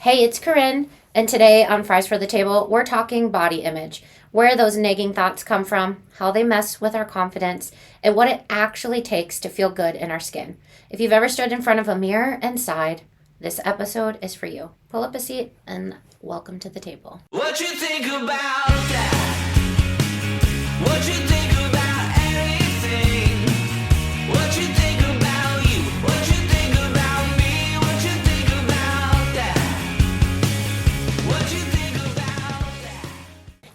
Hey, it's Corinne, and today on Fries for the Table, we're talking body image, where those nagging thoughts come from, how they mess with our confidence, and what it actually takes to feel good in our skin. If you've ever stood in front of a mirror and sighed, this episode is for you. Pull up a seat and welcome to the table. What you think about that? What you think about anything? What you think about you? What you think about me? What you think about that? What you think about that?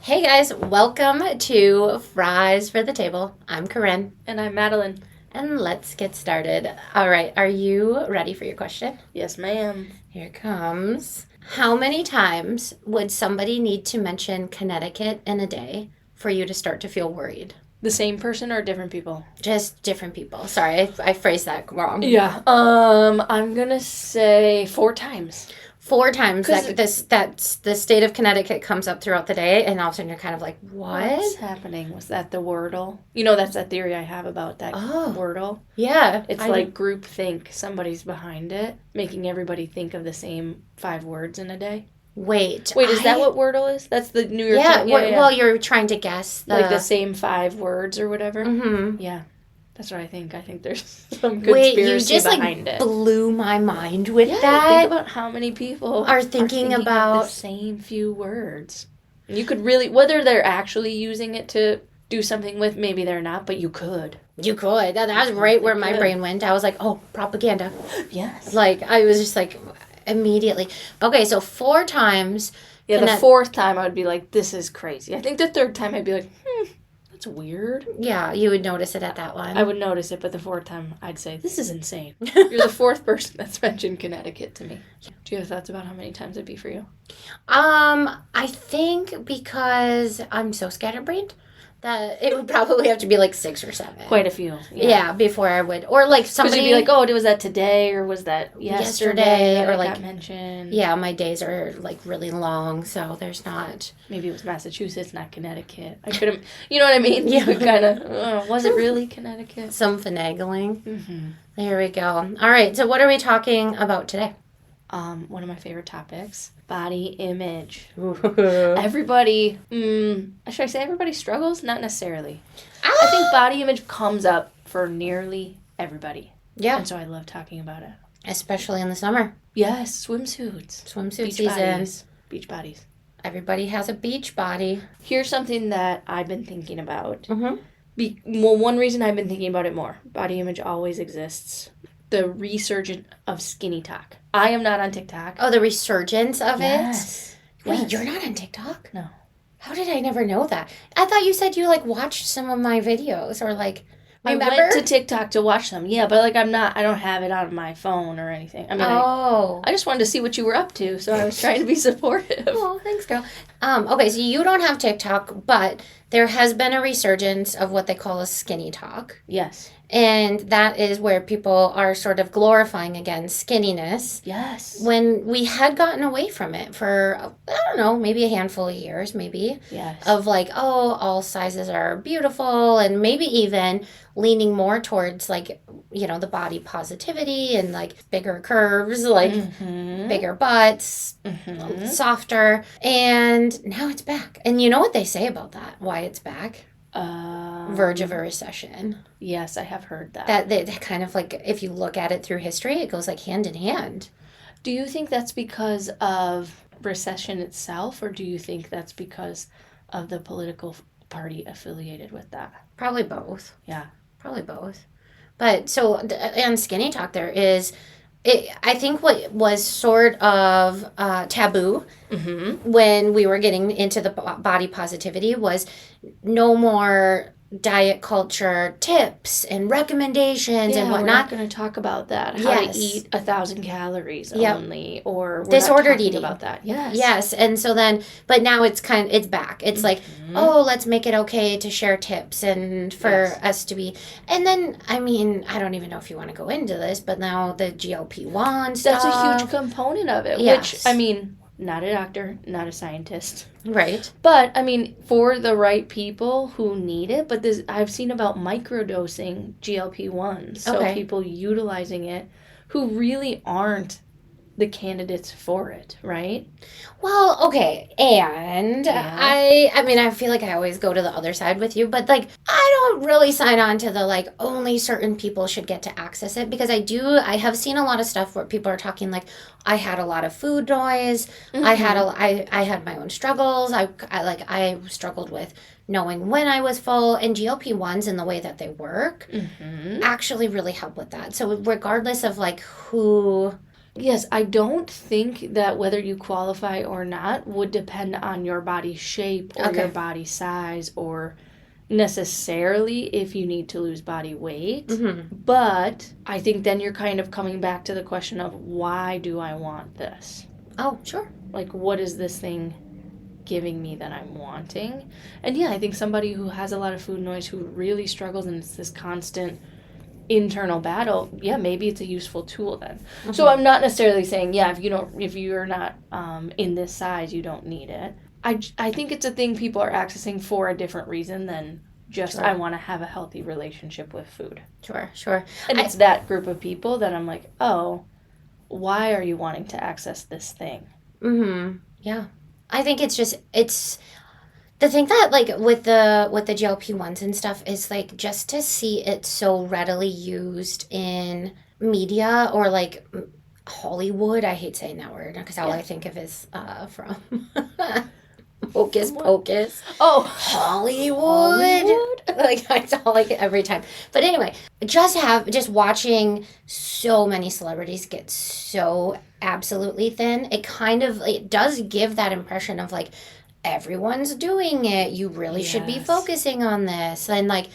Hey guys, welcome to Fries for the Table. I'm Corinne, And I'm Madeline. and let's get started. All right, are you ready for your question? Yes, ma'am. Here it comes. How many times would somebody need to mention Connecticut in a day for you to start to feel worried? The same person or different people? Just different people. Sorry, I phrased that wrong. Yeah. I'm gonna say 4 times. 4 times 'Cause that's the state of Connecticut comes up throughout the day, and all of a sudden you're kind of like, what? What's happening? Was that the Wordle? You know, that's that theory I have about that Oh. Wordle. Yeah. It's like group think. Somebody's behind it, making everybody think of the same 5 words in a day. Wait, Is that what Wordle is? That's the New York Yeah, Times. well, you're trying to guess like the same 5 words or whatever. Mm-hmm. Yeah. That's what I think. I think there's some conspiracy Wait, you just behind like it. blew my mind with Yeah, that. think about how many people Are thinking of about- the same few words. You could really, whether they're actually using it to do something with, maybe they're not, but you could. You could. That was right where my could. brain went. I was like, oh, propaganda. Yes. Like, I was just like, immediately. Okay, so 4 times. Yeah, the Connect- 4th time I would be like, this is crazy. I think the 3rd time I'd be like, that's weird. Yeah, you would notice it at that one. I would notice it, but the 4th time I'd say, this is insane. You're the 4th person that's mentioned Connecticut to me. Do you have thoughts about how many times it'd be for you? I think because I'm so scatterbrained that it would probably have to be like 6 or 7. Quite a few. Yeah, before I would. Or like Because somebody. you'd be like, oh, was that today or was that yesterday Yesterday, or that like- got mentioned? Yeah, my days are like really long, so there's not. Maybe it was Massachusetts, not Connecticut. I could have, you know what I mean? Yeah. You kind of, was it really Connecticut? Some finagling. Mm-hmm. There we go. All right, so what are we talking about today? One of my favorite topics, body image. Everybody, should I say everybody struggles? Not necessarily. I think body image comes up for nearly everybody. Yeah, And so I love talking about it. especially in the summer. Yes, swimsuits. Swimsuit Beach season. bodies. Beach bodies. Everybody has a beach body. Here's something that I've been thinking about. Mm-hmm. One reason I've been thinking about it more, body image always exists. The resurgence of skinny talk. I am not on TikTok. Oh, the resurgence of Yes. it? Wait, Yes. you're not on TikTok? No. How did I never know that? I thought you said you like watched some of my videos or like I remember? went to TikTok to watch them. Yeah, but like I don't have it on my phone or anything. I mean, Oh. I just wanted to see what you were up to, so I was trying to be supportive. Oh, thanks, girl. Okay, so you don't have TikTok, but there has been a resurgence of what they call a skinny talk. Yes. And that is where people are sort of glorifying again skinniness Yes. when we had gotten away from it for, I don't know, maybe a handful of years, maybe, Yes. of like, oh, all sizes are beautiful, and maybe even leaning more towards like, you know, the body positivity and like bigger curves, like Mhm. bigger butts, Mhm. softer. And now it's back. And you know what they say about that, why it's back? Verge of a recession. Yes, I have heard that. That kind of like, if you look at it through history, it goes like hand in hand. Do you think that's because of recession itself, or do you think that's because of the political party affiliated with that? Probably both. Yeah. Probably both. But so, on Skinny Talk, there is, I think what was sort of taboo Mm-hmm. when we were getting into the body positivity was no more diet culture tips and recommendations and We're whatnot. not going to talk about that. How Yes. to eat 1,000 calories Yep. only, or we're Disordered not talking eating. about that. Yes. Yes, and so then, but now it's it's back. It's like, oh, let's make it okay to share tips and for Yes. us to be, and then, I mean, I don't even know if you want to go into this, but now the GLP-1 stuff. That's a huge component of it. Yes. Which, I mean, not a doctor, not a scientist. Right. But, I mean, for the right people who need it, but this I've seen about microdosing GLP-1s. So Okay. people utilizing it who really aren't the candidates for it, right? Well, okay, and Yeah. I mean, I feel like I always go to the other side with you, but like, I don't really sign on to the like only certain people should get to access it because I have seen a lot of stuff where people are talking like, I had a lot of food noise, I had my own struggles, I struggled with knowing when I was full, and GLP-1s and the way that they work actually really help with that. So regardless of like who. Yes, I don't think that whether you qualify or not would depend on your body shape or your Okay. body size or necessarily if you need to lose body weight. But I think then you're kind of coming back to the question of why do I want this? Oh, sure. Like, what is this thing giving me that I'm wanting? And yeah, I think somebody who has a lot of food noise, who really struggles and it's this constant internal battle, yeah, maybe it's a useful tool then. So I'm not necessarily saying, yeah, if you're not in this size, you don't need it. I think it's a thing people are accessing for a different reason than just Sure. I want to have a healthy relationship with food. Sure. And it's that group of people that I'm like, oh, why are you wanting to access this thing? Yeah. I think it's the thing that like with the GLP-1s and stuff is like just to see it so readily used in media or like Hollywood. I hate saying that word because all I think of is from Hocus Pocus. Oh, Hollywood. Like that's all I get every time. But anyway, just watching so many celebrities get so absolutely thin, it does give that impression of like everyone's doing it. You really should be Yes. focusing on this. And like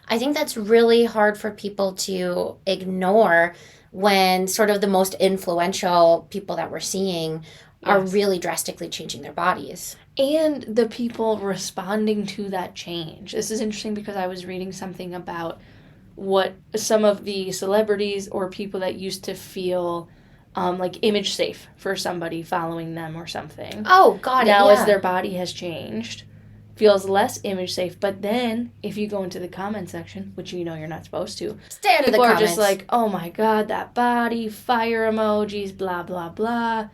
I think that's really hard for people to ignore when sort of the most influential people that we're seeing are Yes. really drastically changing their bodies. and the people responding to that change. This is interesting because I was reading something about what some of the celebrities or people that used to feel like image safe for somebody following them or something. Oh, got it. Now, yeah. as their body has changed, feels less image safe. But then, if you go into the comment section, which you know you're not supposed to, Stay out of the people are comments. just like, oh my god, that body, fire emojis, blah, blah, blah.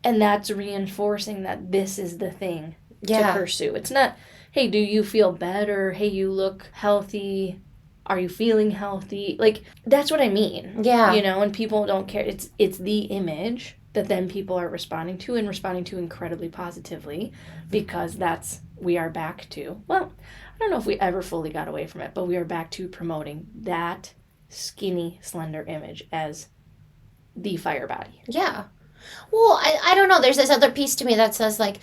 And that's reinforcing that this is the thing Yeah. to pursue. It's not, hey, do you feel better? Hey, you look healthy. Are you feeling healthy? Like, that's what I mean. Yeah. You know, and people don't care. It's the image that then people are responding to and responding to incredibly positively because we are back to, well, I don't know if we ever fully got away from it, but we are back to promoting that skinny, slender image as the fire body. Yeah. Well, I don't know. There's this other piece to me that says, like,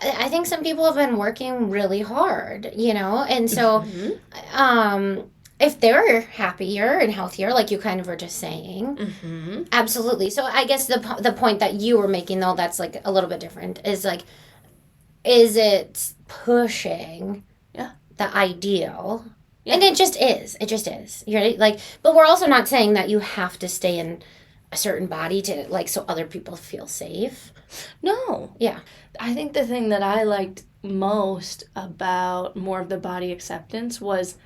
I think some people have been working really hard, And so, if they're happier and healthier, like you kind of were just saying, absolutely. So I guess the point that you were making, though, that's like a little bit different, is like, is it pushing the ideal? Yeah. And it just is. It just is. You're like, but we're also not saying that you have to stay in a certain body to like so other people feel safe. No. Yeah. I think the thing that I liked most about more of the body acceptance was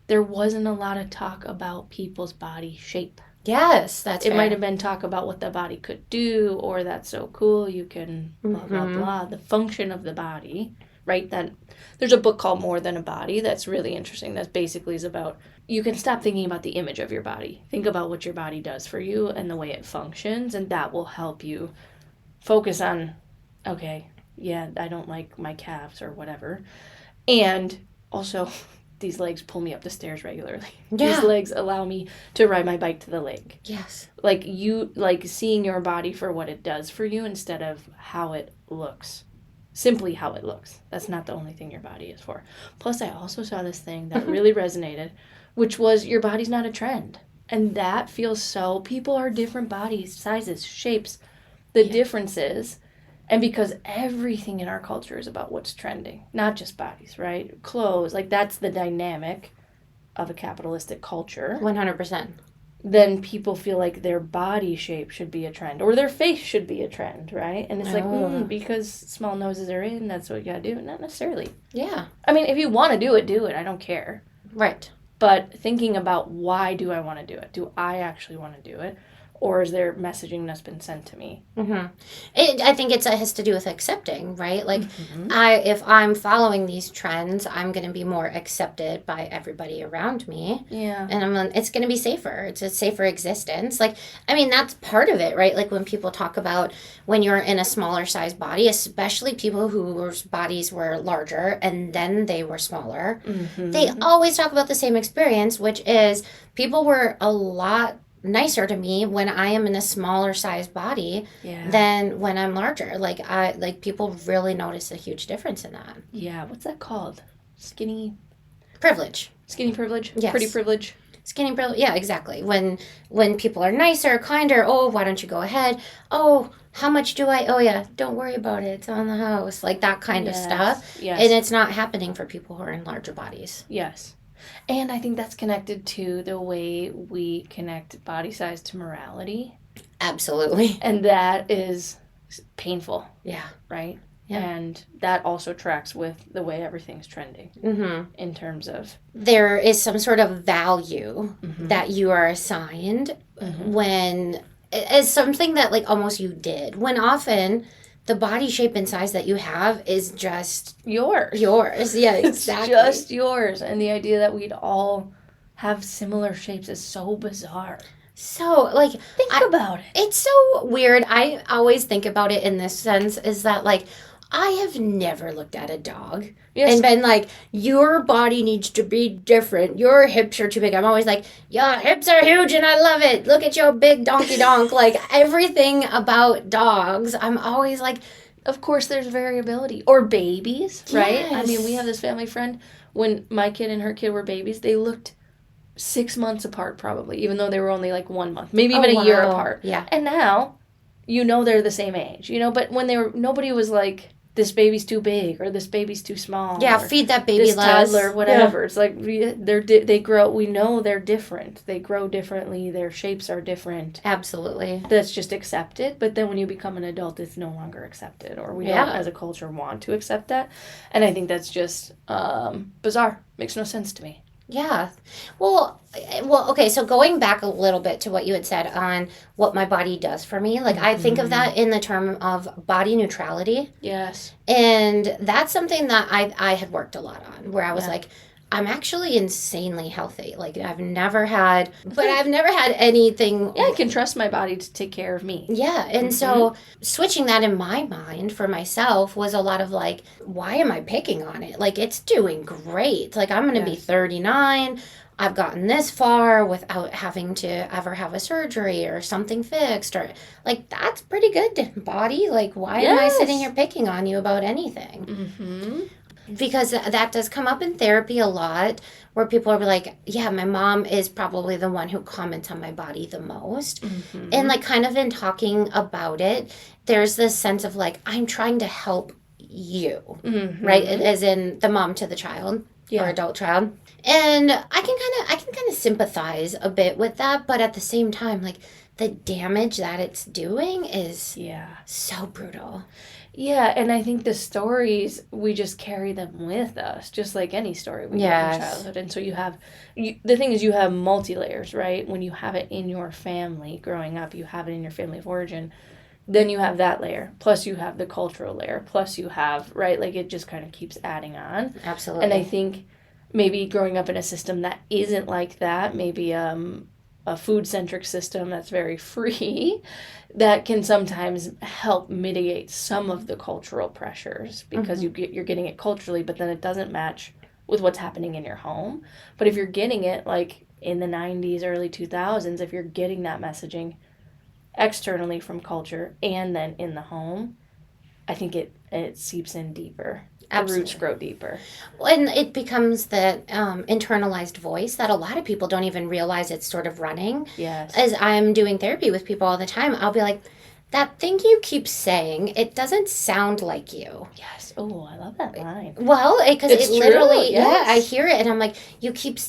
there wasn't a lot of talk about people's body shape. Yes, that's It fair. might have been talk about what the body could do, or that's so cool, you can blah, blah, blah. The function of the body, right? That there's a book called More Than a Body that's really interesting. That basically is about, you can stop thinking about the image of your body. Think about what your body does for you and the way it functions, and that will help you focus on, okay, yeah, I don't like my calves or whatever. And also, these legs pull me up the stairs regularly. Yeah. These legs allow me to ride my bike to the lake. Yes. Like seeing your body for what it does for you instead of how it looks. Simply how it looks. That's not the only thing your body is for. Plus, I also saw this thing that really resonated, which was your body's not a trend. And that feels so, people are different bodies, sizes, shapes, the differences. And because everything in our culture is about what's trending, not just bodies, right? Clothes, like that's the dynamic of a capitalistic culture. 100%. Then people feel like their body shape should be a trend or their face should be a trend, right? And it's like, because small noses are in, that's what you gotta do. Not necessarily. Yeah. I mean, if you want to do it. I don't care. Right. But thinking about why do I want to do it? Do I actually want to do it? or is there messaging that's been sent to me? I think it has to do with accepting, right? Like, Mm-hmm. if I'm following these trends, I'm going to be more accepted by everybody around me. Yeah. And it's going to be safer. It's a safer existence. Like, I mean, that's part of it, right? Like when people talk about when you're in a smaller size body, especially people whose bodies were larger and then they were smaller, they always talk about the same experience, which is people were a lot nicer to me when I am in a smaller size body Yeah. than when I'm larger. Like people really notice a huge difference in that. Yeah. What's that called? Skinny Privilege. privilege? Yes. Pretty privilege? Skinny privilege. Yeah, exactly. When people are nicer, kinder, oh, why don't you go ahead? Oh, how much do I owe you? Don't worry about it. It's on the house. Like that kind of stuff. Yes. And it's not happening for people who are in larger bodies. Yes. And I think that's connected to the way we connect body size to morality. Absolutely. And that is painful, Yeah. right? Yeah. And that also tracks with the way everything's trending in terms of. There is some sort of value that you are assigned when as something that like almost you did, when often the body shape and size that you have is just Yours. Yeah, exactly. It's just yours. And the idea that we'd all have similar shapes is so bizarre. So like Think about it. it's so weird. I always think about it in this sense is that like I have never looked at a dog Yes. and been like, your body needs to be different. Your hips are too big. I'm always like, your hips are huge and I love it. Look at your big donkey donk. Like everything about dogs, I'm always like, Of course, there's variability. Or babies, right? I mean, Yes. we have this family friend. When my kid and her kid were babies, they looked 6 months apart, probably, even though they were only like 1 month, maybe even a year wow. apart. Yeah. And now, they're the same age, But when nobody was like, this baby's too big or this baby's too small. Yeah, or feed that baby this less. toddler, whatever. It's like they grow. We know they're different. They grow differently. Their shapes are different. Absolutely. That's just accepted. But then when you become an adult, it's no longer accepted, or we Yeah. don't, as a culture, want to accept that. And I think that's just bizarre. Makes no sense to me. Yeah. Well, okay, so going back a little bit to what you had said on what my body does for me, like I think of that in the term of body neutrality. Yes. And that's something that I had worked a lot on, where I was Yeah. like, I'm actually insanely healthy. Like I've never had anything. Yeah, I can trust my body to take care of me. Yeah, and so switching that in my mind for myself was a lot of like, why am I picking on it? Like it's doing great. Like I'm going to be Yes. 39. I've gotten this far without having to ever have a surgery or something fixed, or like that's pretty good, body. Like why am I sitting Yes. here picking on you about anything? Mm-hmm. Because that does come up in therapy a lot, where people are like, yeah, my mom is probably the one who comments on my body the most. And like kind of in talking about it, there's this sense of like, I'm trying to help you, right? As in the mom to the child or adult child. And I can kind of sympathize a bit with that, but at the same time, like the damage that it's doing is Yeah. so brutal. Yeah, and I think the stories, we just carry them with us, just like any story we get Yes. in childhood. And so the thing is, you have multi-layers, right? When you have it in your family growing up, you have it in your family of origin, then you have that layer, plus you have the cultural layer, plus you have, right? Like it just kind of keeps adding on. Absolutely. And I think maybe growing up in a system that isn't like that, maybe a food-centric system that's very free, that can sometimes help mitigate some of the cultural pressures because you're getting it culturally, but then it doesn't match with what's happening in your home. But if you're getting it like in the 90s, early 2000s, if you're getting that messaging externally from culture and then in the home, I think it seeps in deeper. The roots grow deeper. And it becomes the internalized voice that a lot of people don't even realize it's sort of running. Yes. As I'm doing therapy with people all the time, I'll be like, that thing you keep saying, it doesn't sound like you. Yes. Oh, I love that line. Well, because It's it true, literally, yes. yeah, I hear it and I'm like, you keep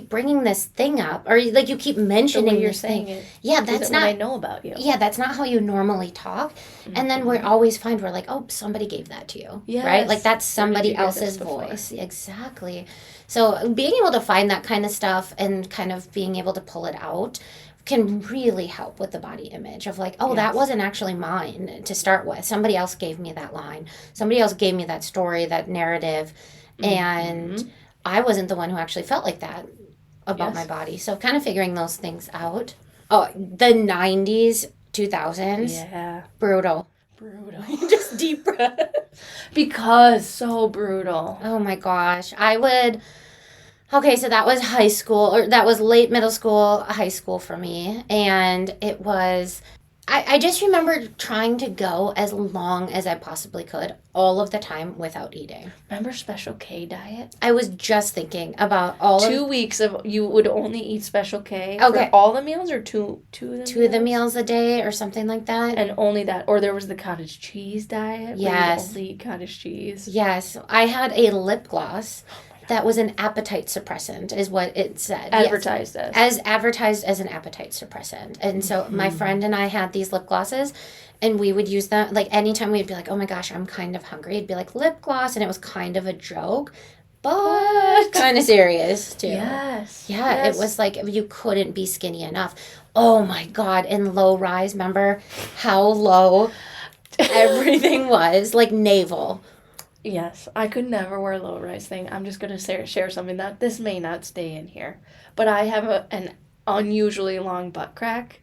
bringing this thing up, or like you keep The mentioning way you're this saying thing. it. Yeah, That's that's what I not. know about you. Yeah, that's not how you normally talk. And then we always find we're like, oh, somebody gave that to you. Right? Yes. Like that's Where did somebody you hear this else's before? voice. Exactly. So being able to find that kind of stuff and kind of being able to pull it out can really help with the body image of like, oh, that Yes. wasn't actually mine to start with. Somebody else gave me that line. Somebody else gave me that story, that narrative. And I wasn't the one who actually felt like that about Yes. my body. So kind of figuring those things out. Oh, the 90s, 2000s, Yeah. brutal. Brutal. Just deep breath. Because so brutal. Oh my gosh. Okay, so that was high school, or that was late middle school, high school for me. And it was, I just remember trying to go as long as I possibly could, all of the time without eating. Remember Special K diet? I was just thinking about all 2 weeks of you would only eat Special K Okay. for all the meals, or two of the meals a day or something like that. and only that. Or there was the cottage cheese diet. Yes. Where you only eat cottage cheese. Yes, I had a lip gloss that was an appetite suppressant, is what it said. Yes. Advertised as. As advertised as an appetite suppressant. And so my friend and I had these lip glosses, and we would use them like anytime we'd be like, oh my gosh, I'm kind of hungry. It'd be like lip gloss, and it was kind of a joke, but kind of serious too. Yes. Yeah, Yes. it was like you couldn't be skinny enough. Oh my God. And low rise, remember how low everything was? Like navel. Yes, I could never wear a low rise thing. I'm just gonna share something that this may not stay in here, but I have an unusually long butt crack.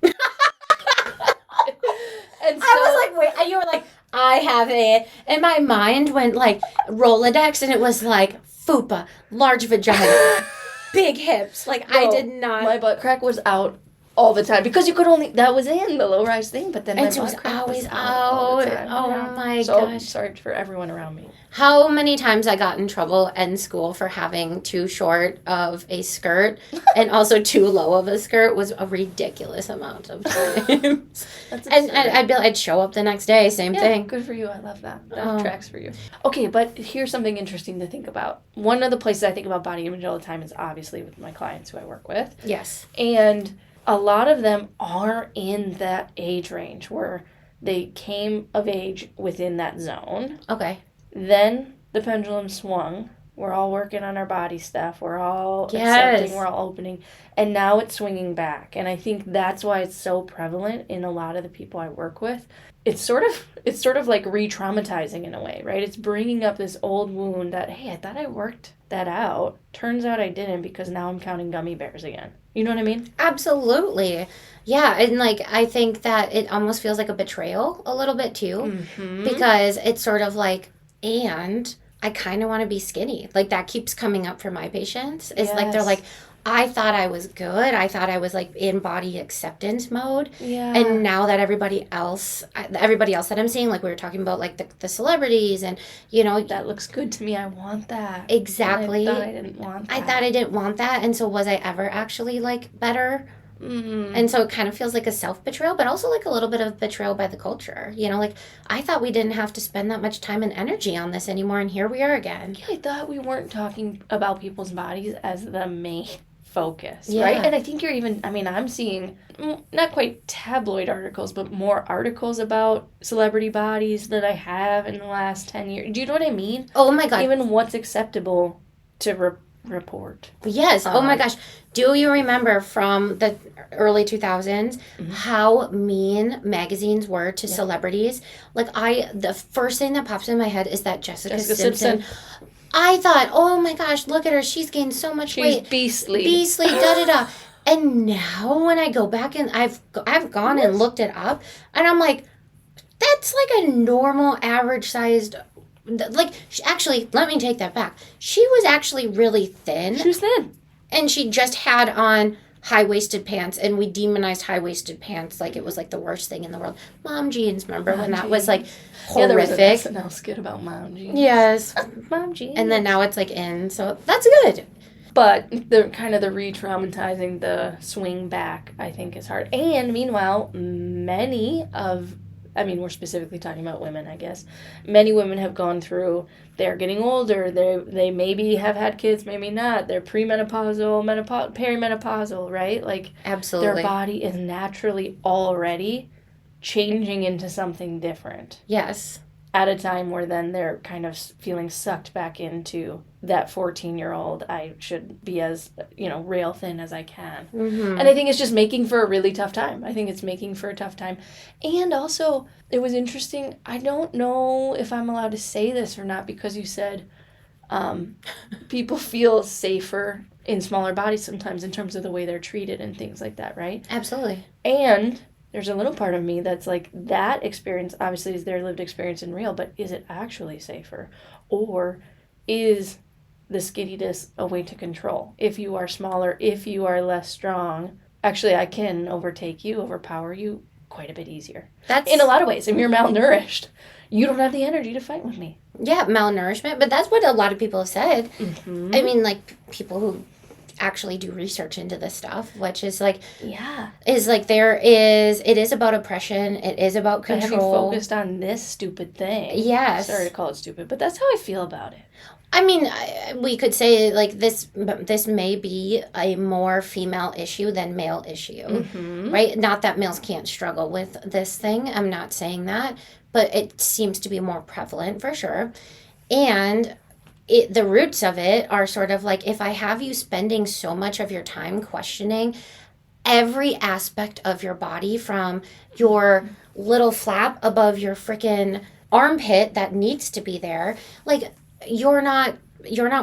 And so, I was like, wait, you were like, I have it. And my mind went like Rolodex, and it was like fupa, large vagina, big hips. Like I No, did not. my butt crack was out all the time because you could only that was in the low rise thing, but then my And so it butt was crack always was all the out. time. Oh Yeah. my so, gosh. sorry for everyone around me. How many times I got in trouble in school for having too short of a skirt and also too low of a skirt was a ridiculous amount of times. That's and absurd. I'd show up the next day, same Yeah, thing. good for you. I love that. That Oh. tracks for you. Okay, but here's something interesting to think about. One of the places I think about body image all the time is obviously with my clients who I work with. Yes. And a lot of them are in that age range where they came of age within that zone. Okay. Then the pendulum swung. We're all working on our body stuff. We're all Yes. accepting. We're all opening. And now it's swinging back. And I think that's why it's so prevalent in a lot of the people I work with. It's sort of like re-traumatizing in a way, right? It's bringing up this old wound that, hey, I thought I worked that out. Turns out I didn't because now I'm counting gummy bears again. You know what I mean? Absolutely. Yeah, and like I think that it almost feels like a betrayal a little bit too, because it's sort of like, and I kind of want to be skinny. Like that keeps coming up for my patients. It's like they're Yes. like, I thought I was good. I thought I was like in body acceptance mode. Yeah. And now that everybody else that I'm seeing, like we were talking about, like the celebrities and, you know, that looks good to me. I want that. exactly. I thought I didn't want that. I thought I didn't want that. And so was I ever actually like better? And so it kind of feels like a self-betrayal, but also like a little bit of betrayal by the culture. You know, like I thought we didn't have to spend that much time and energy on this anymore, and here we are again. I thought we weren't talking about people's bodies as the main focus, Yeah. right? And I think I'm seeing not quite tabloid articles, but more articles about celebrity bodies that I have in the last 10 years. Do you know what I mean? Oh my God. Even what's acceptable to report. Yes. Oh my gosh. Do you remember from the early 2000s how mean magazines were to celebrities? Like the first thing that pops in my head is that Jessica Simpson. I thought, oh my gosh, look at her. She's gained so much She's weight. beastly. Beastly, da-da-da. And now when I go back and I've gone and looked it up, and I'm like, that's like a normal average sized, like, actually, let me take that back. She was actually really thin. She was thin. And she just had on high-waisted pants, and we demonized high-waisted pants like it was like the worst thing in the world. Mom jeans, remember when that was like Yeah, there was an horrific? SNL skit about mom jeans. Yes. Mom jeans. And then now it's like in, so that's good. But the kind of the re-traumatizing, the swing back, I think is hard. And meanwhile, we're specifically talking about women, I guess. Many women have gone through, they're getting older, they maybe have had kids, maybe not. They're premenopausal, perimenopausal, right? Like Absolutely. their body is naturally already changing into something different. Yes. at a time where then they're kind of feeling sucked back into that 14-year-old. I should be as, rail thin as I can. Mm-hmm. And I think it's just making for a really tough time. I think it's making for a tough time. And also, it was interesting. I don't know if I'm allowed to say this or not, because you said people feel safer in smaller bodies sometimes in terms of the way they're treated and things like that, right? Absolutely. And there's a little part of me that's like, that experience obviously is their lived experience and real, but is it actually safer? Or is the skinniness a way to control? If you are smaller, if you are less strong, actually I can overpower you quite a bit easier. That's In a lot of ways. If you're malnourished, you don't have the energy to fight with me. Yeah, malnourishment, but that's what a lot of people have said. Mm-hmm. I mean, like, people who actually do research into this stuff, which is like, Yeah. it is about oppression, it is about But having control. focused on this stupid thing. Yes. Sorry to call it stupid, but that's how I feel about it. I mean, we could say, like, this may be a more female issue than male issue, Mm-hmm. right? Not that males can't struggle with this thing, I'm not saying that, but it seems to be more prevalent for sure. And the roots of it are sort of like, if I have you spending so much of your time questioning every aspect of your body, from your little flap above your freaking armpit that needs to be there, like, you're not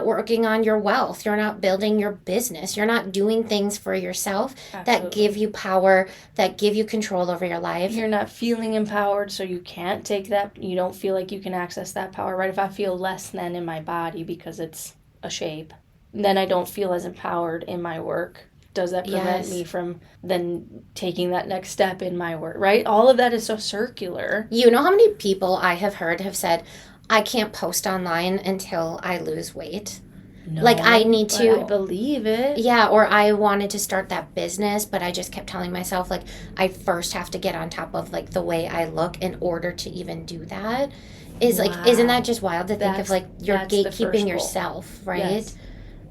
working on your wealth, you're not building your business, you're not doing things for yourself that Absolutely. give you power, that give you control over your life. You're not feeling empowered, so you can't take that. You don't feel like you can access that power, right? If I feel less than in my body because it's a shape, then I don't feel as empowered in my work. Does that prevent Yes. me from then taking that next step in my work, right? All of that is so circular. You know how many people I have heard have said, I can't post online until I lose weight? No, Like, I need but to- I believe it. Yeah, or I wanted to start that business, but I just kept telling myself, like, I first have to get on top of, like, the way I look in order to even do that. Like, isn't that just wild to think of, like, you're That's the first gatekeeping goal. yourself, right? Yes.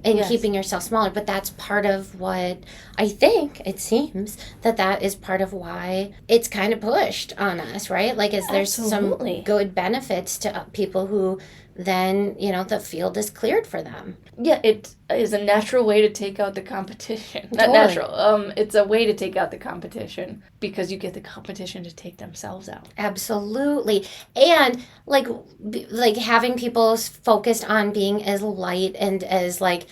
And Yes. keeping yourself smaller. But that's part of what I think, it seems, that is part of why it's kind of pushed on us, right? Like, there's Absolutely. some good benefits to people who then, the field is cleared for them. Yeah, it is a natural way to take out the competition. Not Totally. natural. It's a way to take out the competition because you get the competition to take themselves out. Absolutely. And like having people focused on being as light and as like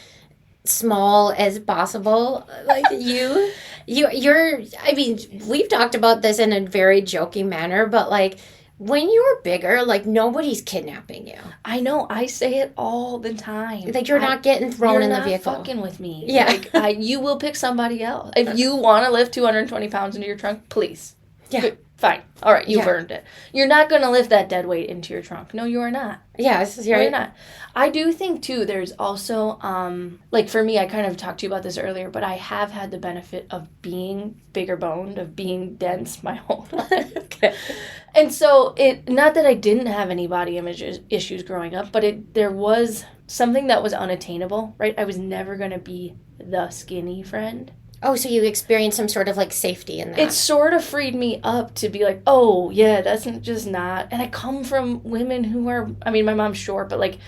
small as possible, like you're I mean, we've talked about this in a very joking manner, but like, when you're bigger, like, nobody's kidnapping you. I know. I say it all the time. Like, you're not getting thrown You're in the not vehicle. fucking with me. Yeah. Like, you will pick somebody else. If you want to lift 220 pounds into your trunk, please. Yeah. Good. Fine. All right. You've Yeah. earned it. You're not going to lift that dead weight into your trunk. No, you are not. Yes, No, you're you're not. I do think, too, there's also, like, for me, I kind of talked to you about this earlier, but I have had the benefit of being bigger boned, of being dense my whole life. Okay. And so, not that I didn't have any body image issues growing up, but there was something that was unattainable, right? I was never going to be the skinny friend. Oh, so you experienced some sort of like safety in that. It sort of freed me up to be like, oh, yeah, that's just not. And I come from women who are, I mean, my mom's short, but like,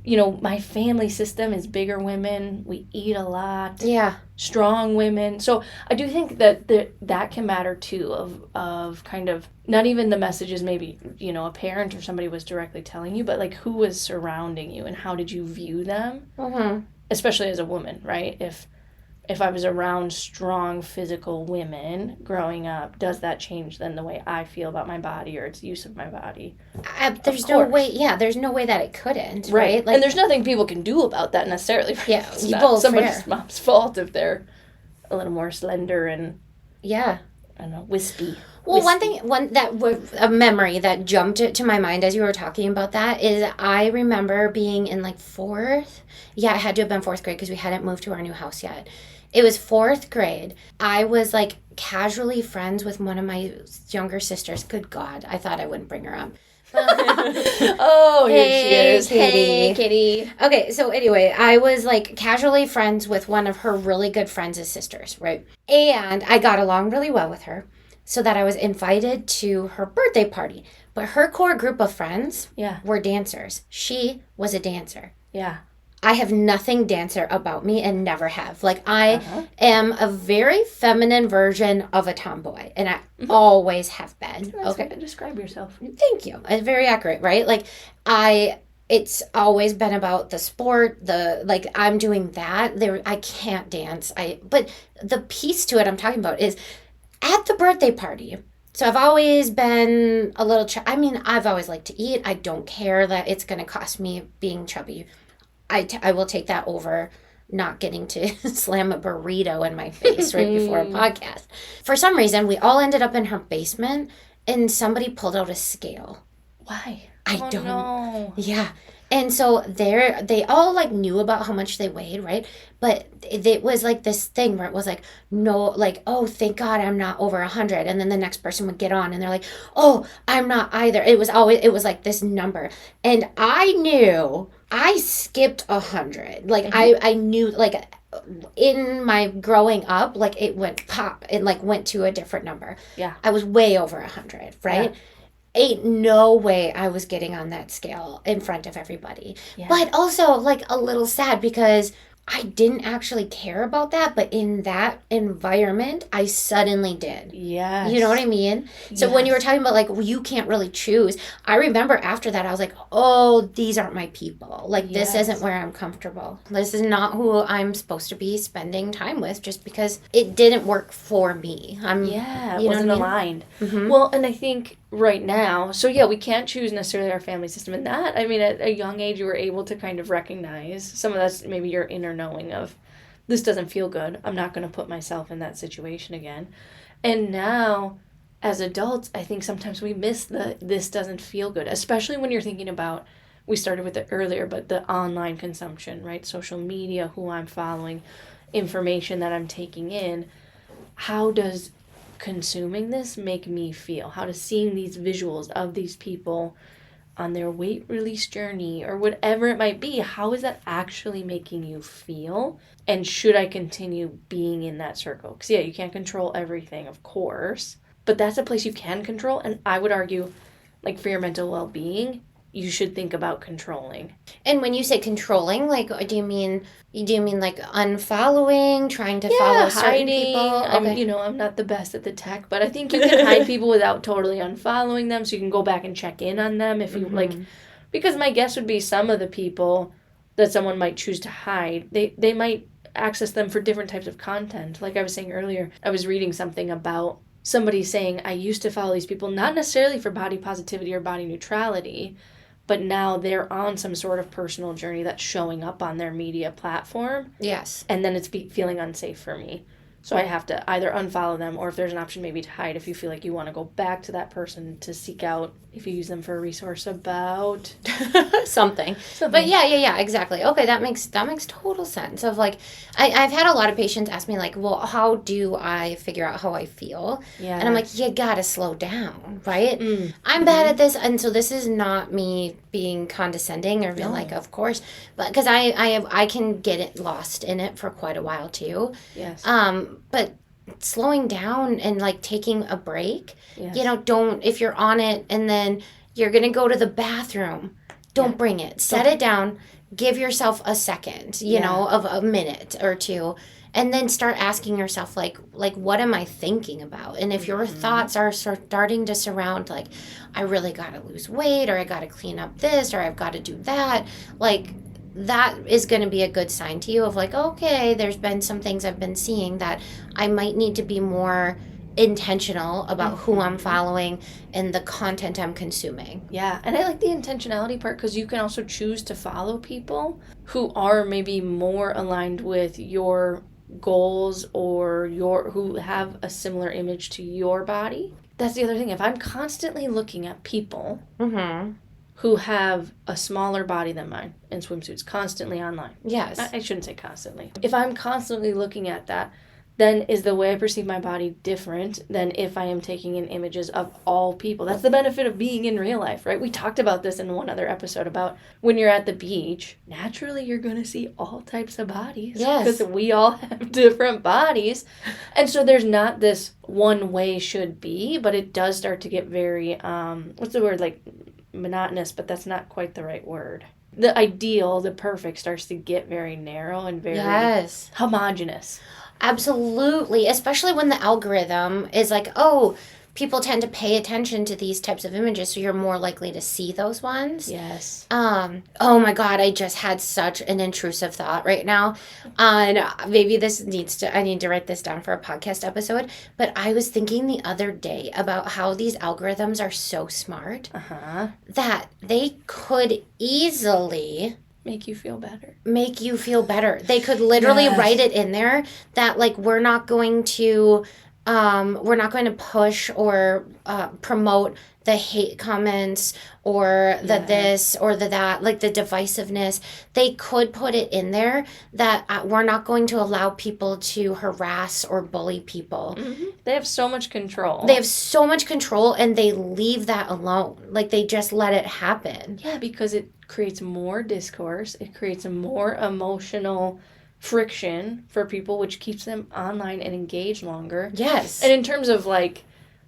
my family system is bigger women. We eat a lot. Yeah. Strong women. So I do think that can matter too, of kind of, not even the messages maybe, a parent or somebody was directly telling you, but like, who was surrounding you and how did you view them? Mm-hmm. Especially as a woman, right? If I was around strong physical women growing up, does that change then the way I feel about my body or its use of my body? There's Of no course. way. Yeah, there's no way that it couldn't. Right. Like, and there's nothing people can do about that necessarily. Right? Yeah, It's you not both somebody's fair. mom's fault if they're a little more slender and, yeah. I don't know, wispy. Well, Wispy. a memory that jumped to my mind as you were talking about that is I remember being in like fourth. Yeah, it had to have been fourth grade because we hadn't moved to our new house yet. It was fourth grade. I was like casually friends with one of my younger sisters. Good God, I thought I wouldn't bring her up. Oh, here she Hey, is. Katie. Hey, Kitty. Okay, so anyway, I was like casually friends with one of her really good friends' sisters, right? And I got along really well with her, so that I was invited to her birthday party. But her core group of friends Yeah. were dancers. She was a dancer. Yeah. I have nothing dancer about me and never have. Like, I Uh-huh. am a very feminine version of a tomboy, and I always have been. That's Okay. way to describe yourself. Thank you. It's very accurate, right? Like, it's always been about the sport, like, I'm doing that. I can't dance. But the piece to it I'm talking about is at the birthday party. So I've always been a little, I've always liked to eat. I don't care that it's going to cost me being chubby. I will take that over not getting to slam a burrito in my face right before a podcast. For some reason, we all ended up in her basement and somebody pulled out a scale. Why? I Oh, don't. No. Yeah. And so they all like knew about how much they weighed, right? But it was like this thing where it was like, no, like, oh, thank God I'm not over 100. And then the next person would get on and they're like, oh, I'm not either. It was like this number. And I knew I skipped 100. Like, I knew, like, in my growing up, like, it went pop. It like went to a different number. Yeah. I was way over 100, right? Yeah. Ain't no way I was getting on that scale in front of everybody. Yeah. But also, like, a little sad because I didn't actually care about that, but in that environment, I suddenly did. Yes. You know what I mean? So when you were talking about, like, you can't really choose, I remember after that, I was like, oh, these aren't my people. Like, this Yes. isn't where I'm comfortable. This is not who I'm supposed to be spending time with just because it didn't work for me. Yeah, it you know wasn't what I mean? aligned. Mhm. Well, and I think right now, so yeah, we can't choose necessarily our family system. And that, I mean, at a young age, you were able to kind of recognize some of that's maybe your inner knowing of this doesn't feel good. I'm not going to put myself in that situation again. And now, as adults, I think sometimes we miss the this doesn't feel good, especially when you're thinking about, we started with it earlier, but the online consumption, right? Social media, who I'm following, information that I'm taking in. How does consuming this make me feel? How does seeing these visuals of these people on their weight release journey or whatever it might be, how is that actually making you feel? And should I continue being in that circle? Because yeah, you can't control everything, of course, but that's a place you can control. And I would argue, like, for your mental well-being, you should think about controlling. And when you say controlling, like, do you mean like unfollowing, trying to follow certain hiding. people? Okay. I'm not the best at the tech, but I think you can hide people without totally unfollowing them, so you can go back and check in on them if you like. Because my guess would be some of the people that someone might choose to hide, they might access them for different types of content. Like I was saying earlier, I was reading something about somebody saying, I used to follow these people not necessarily for body positivity or body neutrality, but now they're on some sort of personal journey that's showing up on their media platform. Yes. And then it's feeling unsafe for me. So I have to either unfollow them, or if there's an option maybe to hide, if you feel like you want to go back to that person to seek out, if you use them for a resource about Something. But yeah, exactly. Okay, that makes total sense. Of like, I've had a lot of patients ask me like, well, how do I figure out how I feel? Yeah. And I'm like, you gotta slow down, right? I'm bad at this, and so this is not me being condescending or being like, of course, but because I can get it lost in it for quite a while too. Yes. But slowing down and like taking a break, Yes. don't, if you're on it and then you're gonna go to the bathroom, don't bring it. Set it down. Give yourself a second, of a minute or two, and then start asking yourself like what am I thinking about? And if your thoughts are starting to surround like, I really gotta lose weight, or I gotta clean up this, or I've gotta do that, like, that is going to be a good sign to you of like, okay, there's been some things I've been seeing that I might need to be more intentional about who I'm following and the content I'm consuming. Yeah, and I like the intentionality part because you can also choose to follow people who are maybe more aligned with your goals or who have a similar image to your body. That's the other thing. If I'm constantly looking at people who have a smaller body than mine in swimsuits constantly online. Yes. I shouldn't say constantly. If I'm constantly looking at that, then is the way I perceive my body different than if I am taking in images of all people? That's the benefit of being in real life, right? We talked about this in one other episode about when you're at the beach, naturally you're going to see all types of bodies. Yes. Because we all have different bodies. And so there's not this one way should be, but it does start to get very, what's the word, like monotonous, but that's not quite the right word. The ideal, the perfect starts to get very narrow and very Yes. homogenous. Absolutely. Especially when the algorithm is like, oh, people tend to pay attention to these types of images, so you're more likely to see those ones. Yes. Oh my God, I just had such an intrusive thought right now. And maybe I need to write this down for a podcast episode. But I was thinking the other day about how these algorithms are so smart that they could easily Make you feel better. make you feel better. They could literally Yes. write it in there that like we're not going to push or promote the hate comments or the this or the that, like the divisiveness. They could put it in there that we're not going to allow people to harass or bully people. They have so much control. They have so much control and they leave that alone. Like they just let it happen. Yeah, because it creates more discourse. It creates a more emotional friction for people, which keeps them online and engaged longer. Yes. And in terms of like,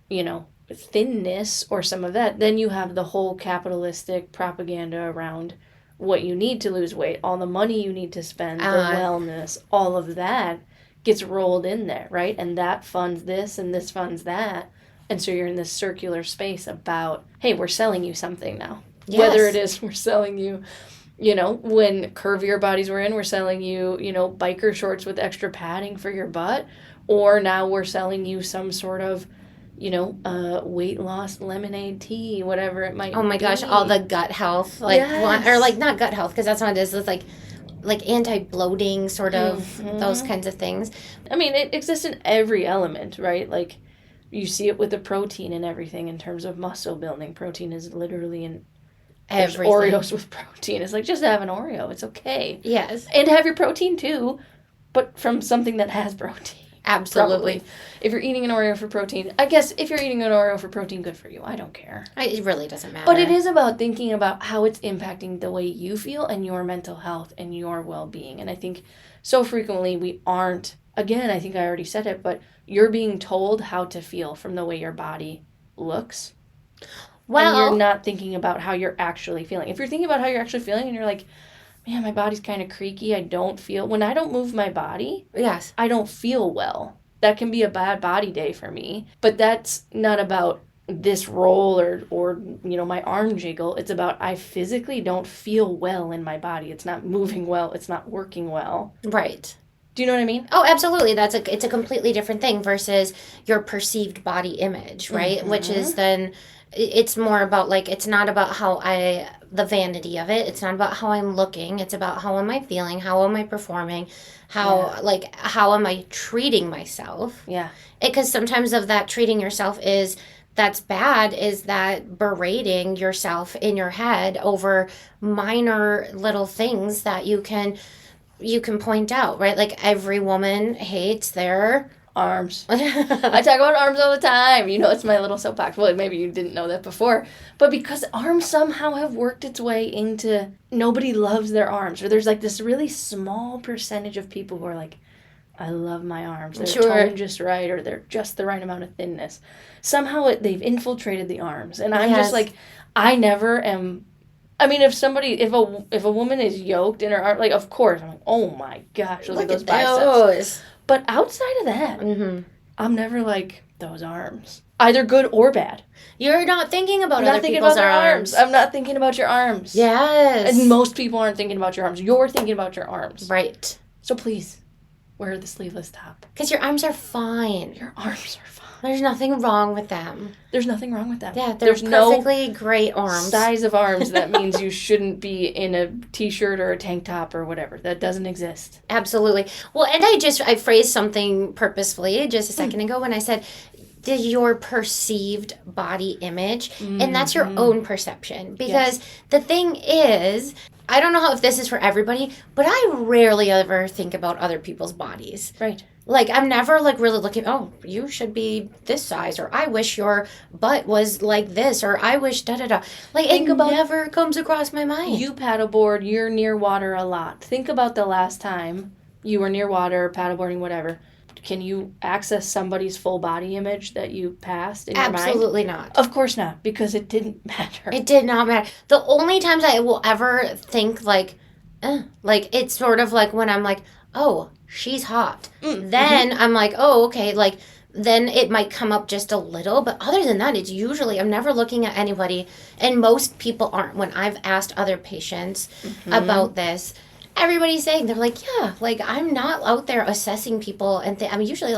you know, thinness or some of that, then you have the whole capitalistic propaganda around what you need to lose weight, all the money you need to spend, the wellness, all of that gets rolled in there, right? And that funds this and this funds that. And so you're in this circular space about, hey, we're selling you something now. Yes. Whether it is we're selling you, you know, when curvier bodies were in, we're selling you, you know, biker shorts with extra padding for your butt. Or now we're selling you some sort of, you know, weight loss lemonade tea, whatever it might be. Oh my gosh, all the gut health, like Yes. or like not gut health, because that's not what it is. It's like anti-bloating sort of those kinds of things. I mean, it exists in every element, right? Like, you see it with the protein and everything in terms of muscle building. Protein is literally in there's Everything. Oreos with protein. It's like, just have an Oreo. It's okay. Yes, And have your protein too, but from something that has protein. absolutely. Probably. If you're eating an Oreo for protein, I guess if you're eating an Oreo for protein, good for you. I don't care. It really doesn't matter. But it is about thinking about how it's impacting the way you feel and your mental health and your well-being. And I think so frequently we aren't, again, I think I already said it, but you're being told how to feel from the way your body looks. Well, and you're not thinking about how you're actually feeling. If you're thinking about how you're actually feeling and you're like, man, my body's kind of creaky, when I don't move my body, yes, I don't feel well. That can be a bad body day for me, but that's not about this roll or you know, my arm jiggle. It's about I physically don't feel well in my body. It's not moving well. It's not working well. right. Do you know what I mean? Oh, absolutely. It's a completely different thing versus your perceived body image, right? Which is then it's more about like it's not about the vanity of it. It's not about how I'm looking. It's about how am I feeling? How am I performing? How am I treating myself? Yeah. Because sometimes of that treating yourself that's bad is that berating yourself in your head over minor little things that you can point out, right? Like every woman hates their Arms. I talk about arms all the time. You know, it's my little soapbox. Well, maybe you didn't know that before. But because arms somehow have worked its way into nobody loves their arms. Or there's like this really small percentage of people who are like, I love my arms. They're Sure. toned just right, or they're just the right amount of thinness. Somehow they've infiltrated the arms. And I'm Yes. just like, I never am. I mean, if a woman is yoked in her arm, like, of course, I'm like, oh my gosh, look at those biceps. those. But outside of that, Mm-hmm. I'm never like, those arms. Either good or bad. You're not thinking about I'm other not thinking people's about their arms. I'm not thinking about your arms. Yes. And most people aren't thinking about your arms. You're thinking about your arms. Right. So please, wear the sleeveless top. Because your arms are fine. Your arms are fine. There's nothing wrong with them. There's nothing wrong with them. Yeah, they're There's no perfectly great arms. size of arms that means you shouldn't be in a t-shirt or a tank top or whatever. That doesn't exist. Absolutely. Well, and I phrased something purposefully just a second ago when I said your perceived body image, and that's your own perception. Because the thing is, I don't know if this is for everybody, but I rarely ever think about other people's bodies. Right. Like, I'm never, like, really looking, oh, you should be this size, or I wish your butt was like this, or I wish da-da-da. Like, Think it about- never comes across my mind. You paddleboard, you're near water a lot. Think about the last time you were near water, paddleboarding, whatever. Can you access somebody's full body image that you passed in your mind? Absolutely not. Of course not, because it didn't matter. It did not matter. The only times I will ever think, like, it's sort of like when I'm like, oh, she's hot. Then I'm like, oh, okay, like, then it might come up just a little. But other than that, it's usually, I'm never looking at anybody, and most people aren't. When I've asked other patients about this, everybody's saying, they're like, yeah, like, I'm not out there assessing people, and I'm usually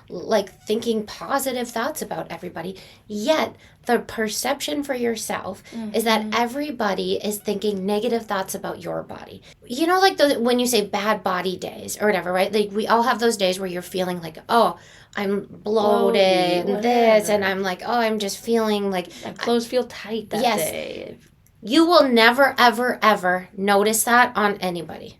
like thinking positive thoughts about everybody. Yet the perception for yourself is that everybody is thinking negative thoughts about your body. You know, like when you say bad body days or whatever, right? Like, we all have those days where you're feeling like, oh, I'm bloated and this, and I'm like, oh, I'm just feeling like My clothes feel tight that Yes. day. you will never, ever, ever notice that on anybody.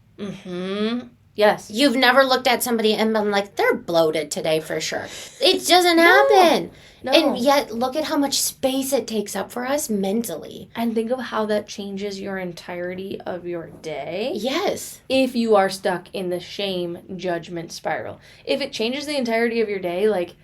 Yes. You've never looked at somebody and been like, they're bloated today for sure. It doesn't happen. No. And yet, look at how much space it takes up for us mentally. And think of how that changes your entirety of your day. Yes. If you are stuck in the shame judgment spiral. If it changes the entirety of your day, like,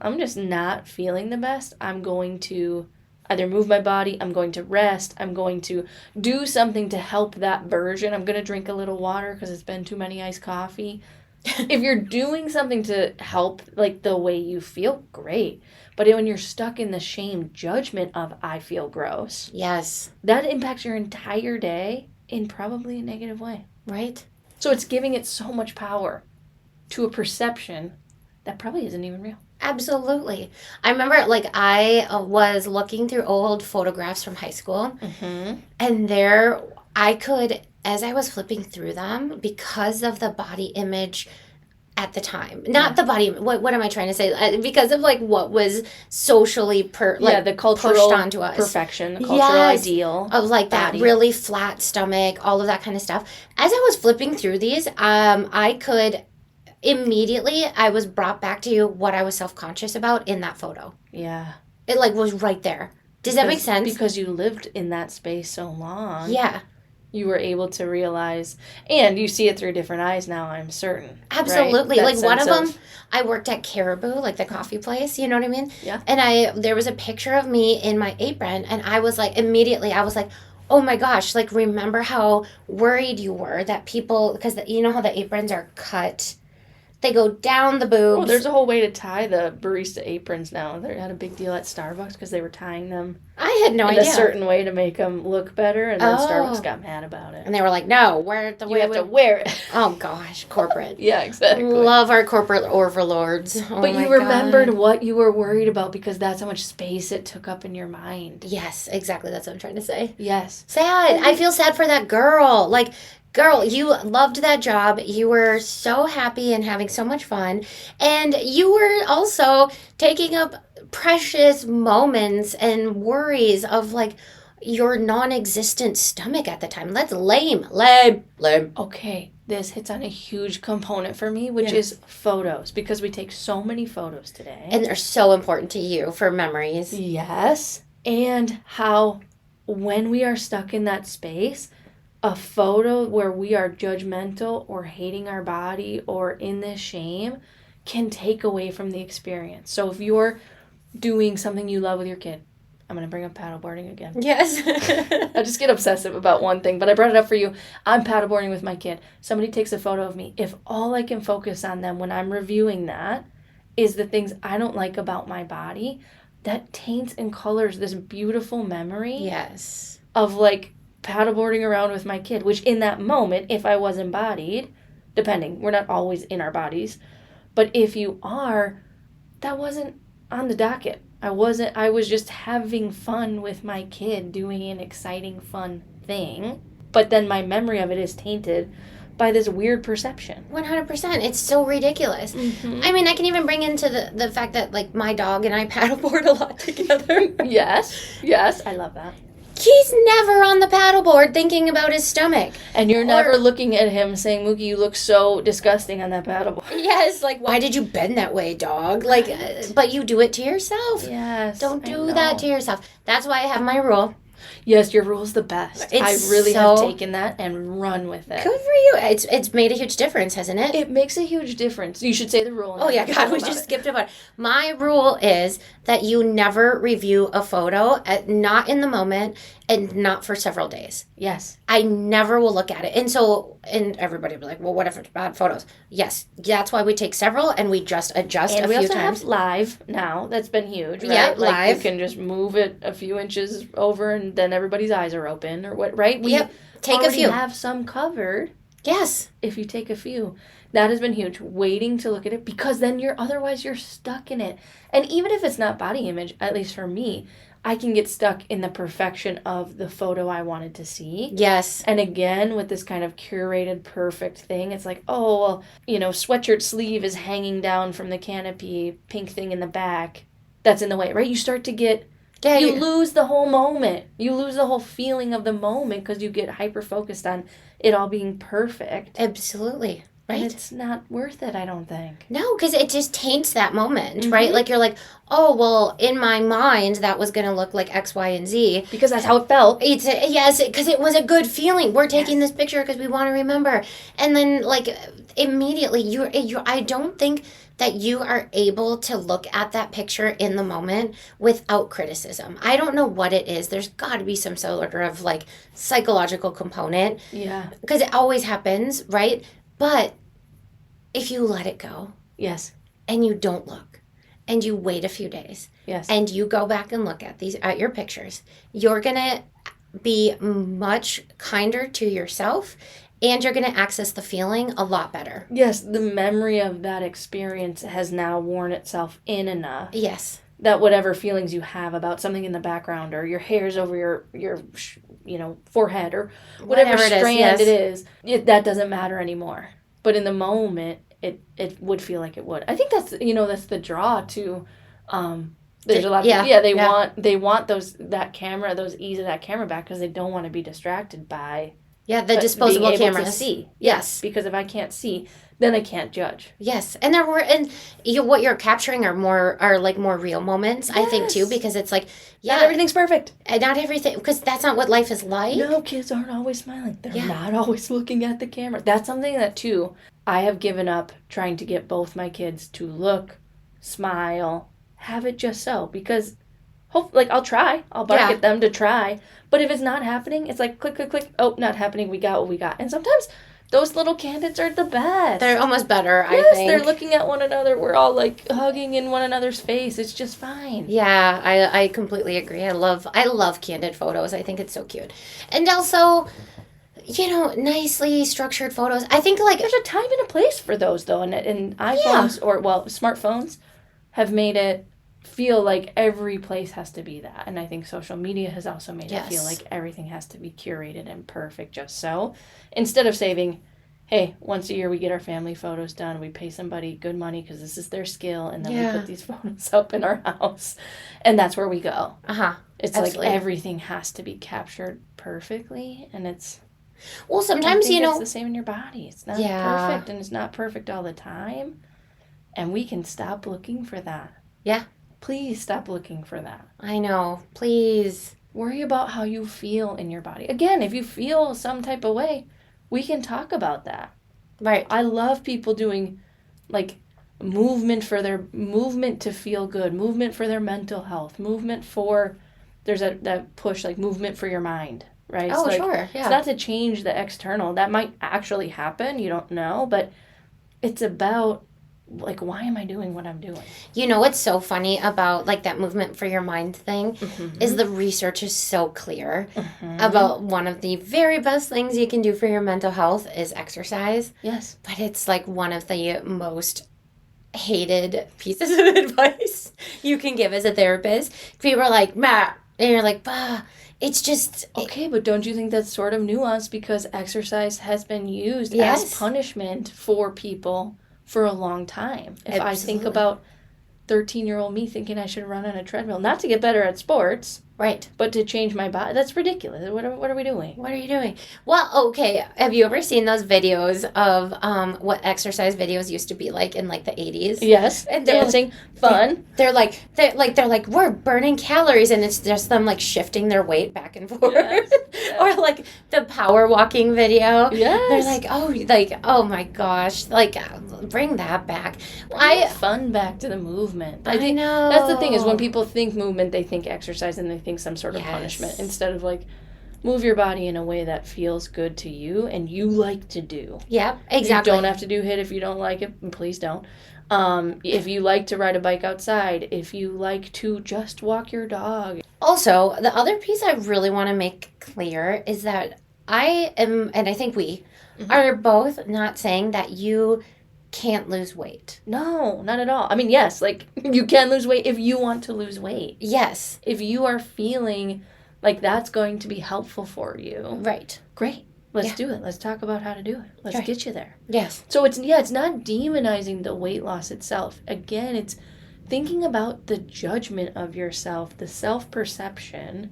I'm just not feeling the best, I'm going to either move my body, I'm going to rest, I'm going to do something to help that version. I'm going to drink a little water because it's been too many iced coffee. If you're doing something to help, like, the way you feel, great. But when you're stuck in the shame judgment of I feel gross, Yes. that impacts your entire day in probably a negative way. Right? So it's giving it so much power to a perception that probably isn't even real. Absolutely. I remember, like, I was looking through old photographs from high school, and there I could, as I was flipping through them, because of the body image at the time, not the body, what am I trying to say? Because of, like, what was socially The cultural pushed onto us. perfection, the cultural Yes. ideal. Of, like, that body. really flat stomach, all of that kind of stuff. As I was flipping through these, I could immediately, I was brought back to what I was self-conscious about in that photo. Yeah. It, like, was right there. Does that make sense? Because you lived in that space so long. Yeah, You were able to realize, and you see it through different eyes now, I'm certain. absolutely. Right? Like, one of them, I worked at Caribou, like the coffee place, you know what I mean? Yeah. And there was a picture of me in my apron, and I was like, immediately, I was like, oh my gosh, like, remember how worried you were that people, because you know how the aprons are cut? They go down the boobs. Oh, there's a whole way to tie the barista aprons now. They had a big deal at Starbucks because they were tying them I had no in idea. a certain way to make them look better, and then Oh. Starbucks got mad about it. And they were like, no, wear it the You way have to wear it. Oh gosh, corporate. Yeah, exactly. Love our corporate overlords. Oh But my you remembered God. what you were worried about because that's how much space it took up in your mind. Yes, exactly. That's what I'm trying to say. Yes. Sad. I feel sad for that girl. Like, girl, you loved that job. You were so happy and having so much fun. And you were also taking up precious moments and worries of, like, your non-existent stomach at the time. That's lame. Okay, this hits on a huge component for me, which Yeah. is photos, because we take so many photos today. And they're so important to you for memories. Yes. And how when we are stuck in that space, a photo where we are judgmental or hating our body or in this shame can take away from the experience. So if you're doing something you love with your kid, I'm going to bring up paddleboarding again. Yes. I just get obsessive about one thing, but I brought it up for you. I'm paddleboarding with my kid. Somebody takes a photo of me. If all I can focus on them when I'm reviewing that is the things I don't like about my body, that taints and colors this beautiful memory Yes. of, like, paddleboarding around with my kid, which in that moment, if I was embodied, depending, we're not always in our bodies, but if you are, that wasn't on the docket. I was just having fun with my kid doing an exciting, fun thing, but then my memory of it is tainted by this weird perception. 100%. It's so ridiculous. I mean, I can even bring into the fact that, like, my dog and I paddleboard a lot together. Yes, I love that. He's never on the paddleboard thinking about his stomach. And you're never looking at him saying, Mookie, you look so disgusting on that paddleboard. Yes, like, why did you bend that way, dog? Like, but you do it to yourself. Yes. Don't I do know. that to yourself. That's why I have my rule. Yes, your rule's the best. It's I really have so- taken that and run with it. Good for you. It's made a huge difference, hasn't it? It makes a huge difference. You should say the rule. and Oh then yeah, we can God, talk we about just it. skipped about it. My rule is that you never review a photo, not in the moment, and not for several days. Yes. I never will look at it. And everybody will be like, well, what if it's bad photos? Yes, that's why we take several and we just adjust And a we few also times. have live now. That's been huge, right? Yeah, like live. you can just move it a few inches over, and then everybody's eyes are open, or what? Right? We Yep. Take a already few. have some covered. Yes. If you take a few, that has been huge. Waiting to look at it, because then you're stuck in it. And even if it's not body image, at least for me, I can get stuck in the perfection of the photo I wanted to see. Yes. And again, with this kind of curated, perfect thing, it's like, oh, well, sweatshirt sleeve is hanging down from the canopy, pink thing in the back. That's in the way, right? You start to get, Yeah. you lose the whole moment. You lose the whole feeling of the moment because you get hyper-focused on it all being perfect. Absolutely. And Right. it's not worth it, I don't think. No, because it just taints that moment, right? Like you're like, oh, well, in my mind, that was going to look like X, Y, and Z. Because that's how it felt. Yes, because it was a good feeling. We're taking this picture because we want to remember. And then, like, immediately, I don't think that you are able to look at that picture in the moment without criticism. I don't know what it is. There's got to be some sort of, like, psychological component Yeah. because it always happens, right? But if you let it go Yes. and you don't look and you wait a few days Yes. and you go back and look at your pictures, you're going to be much kinder to yourself and you're going to access the feeling a lot better. Yes, the memory of that experience has now worn itself in enough Yes. that whatever feelings you have about something in the background, or your hairs over your forehead, or whatever Whatever it is, strand yes. it is, that doesn't matter anymore. But in the moment, it would feel like it would. I think that's the draw to. There's a lot of they want those ease of that camera back because they don't want to be distracted by Yeah, the but disposable being able cameras. to see. Yes. Because if I can't see, then I can't judge. Yes, and what you're capturing are more real moments. I think too, Yes. because it's like Not everything's perfect. and not everything, because that's not what life is like. No, kids aren't always smiling. They're Yeah. not always looking at the camera. That's something that, too, I have given up trying to get both my kids to look, smile, have it just so. Because, I'll try. I'll bark Yeah. at them to try. But if it's not happening, it's like, click, click, click. Oh, not happening. We got what we got. And sometimes those little candids are the best. They're almost better. I Yes, think they're looking at one another. We're all, hugging in one another's face. It's just fine. Yeah, I completely agree. I love candid photos. I think it's so cute, and also, nicely structured photos. I think There's a time and a place for those, though, and iPhones smartphones have made it feel like every place has to be that. And I think social media has also made it feel Yes. like everything has to be curated and perfect just so. Instead of saving, hey, once a year we get our family photos done, we pay somebody good money because this is their skill, and then we put these photos up in our house, and that's where we go. It's Absolutely. like everything has to be captured perfectly, and it's... Well, I sometimes think it's the same in your body. It's not Yeah. perfect, and it's not perfect all the time. And we can stop looking for that. Yeah. Please stop looking for that. I know. Please. Worry about how you feel in your body. Again, if you feel some type of way, we can talk about that. Right. I love people doing movement to feel good, movement for their mental health, movement for there's that push movement for your mind, right? Oh, It's sure. Yeah. It's not to change the external. That might actually happen. You don't know, but it's about why am I doing what I'm doing? What's so funny about that movement for your mind thing is the research is so clear about one of the very best things you can do for your mental health is exercise. Yes. But it's one of the most hated pieces of advice you can give as a therapist. People are like, "Meh," and you're like, "Bah." It's just Okay, but don't you think that's sort of nuanced because exercise has been used Yes. as punishment for people for a long time? If I think Absolutely. about 13-year-old me thinking I should run on a treadmill, not to get better at sports, Right. But to change my body, that's ridiculous. What are we doing? What are you doing? Well, okay. Have you ever seen those videos of what exercise videos used to be like in like the 80s? Yes, And they're dancing, fun. They're like we're burning calories, and it's just them like shifting their weight back and forth. Yes, Or like the power walking video. Yes. They're like, oh my gosh, like bring that back. Bring the fun back to the movement. I think know. that's the thing is when people think movement, they think exercise and they think some sort of Yes. punishment instead of like move your body in a way that feels good to you and you like to do. Yep, exactly. You don't have to do HIIT if you don't like it, and please don't. If you like to ride a bike outside, if you like to just walk your dog. Also, the other piece I really want to make clear is that I am, and I think we are both not saying that you can't lose weight. No, not at all. I mean, yes, like you can lose weight if you want to lose weight. Yes. If you are feeling like that's going to be helpful for you, Right. great. Let's Yeah. do it. Let's talk about how to do it. Let's Right. get you there. Yes. So it's not demonizing the weight loss itself. Again, it's thinking about the judgment of yourself, the self-perception,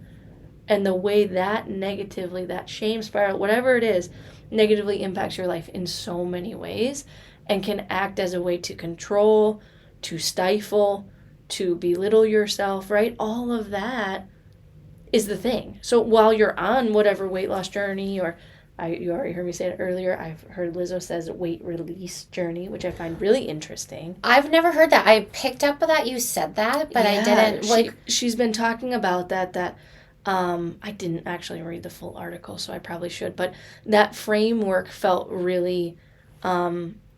and the way that negatively, that shame spiral, whatever it is, negatively impacts your life in so many ways and can act as a way to control, to stifle, to belittle yourself, right? All of that is the thing. So while you're on whatever weight loss journey, or you already heard me say it earlier, I've heard Lizzo says weight release journey, which I find really interesting. I've never heard that. I picked up that you said that, but I didn't like. She's been talking about that I didn't actually read the full article, so I probably should, but that framework felt really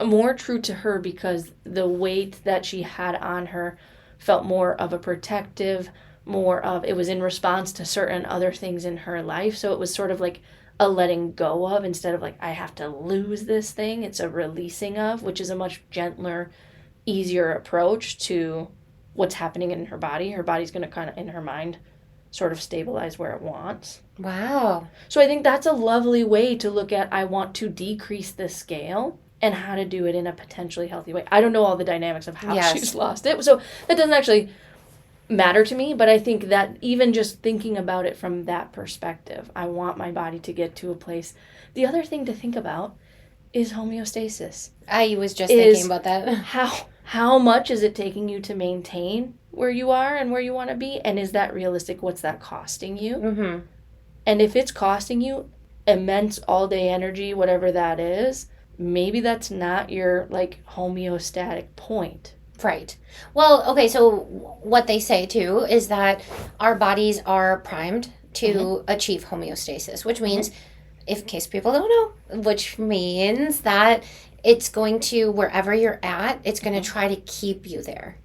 more true to her because the weight that she had on her felt more of a protective, more of, it was in response to certain other things in her life. So it was sort of like a letting go of instead of like, I have to lose this thing. It's a releasing of, which is a much gentler, easier approach to what's happening in her body. Her body's going to kind of, in her mind, sort of stabilize where it wants. Wow. So I think that's a lovely way to look at, I want to decrease the scale and how to do it in a potentially healthy way. I don't know all the dynamics of how Yes. she's lost it. So that doesn't actually matter to me, but I think that even just thinking about it from that perspective, I want my body to get to a place. The other thing to think about is homeostasis. I was just Is- thinking about that. How much is it taking you to maintain where you are and where you want to be? And is that realistic? What's that costing you? Mm-hmm. And if it's costing you immense all-day energy, whatever that is, maybe that's not your, like, homeostatic point. Right. Well, okay, so what they say too is that our bodies are primed to achieve homeostasis, which means, in case people don't know, which means that it's going to, wherever you're at, it's going to try to keep you there.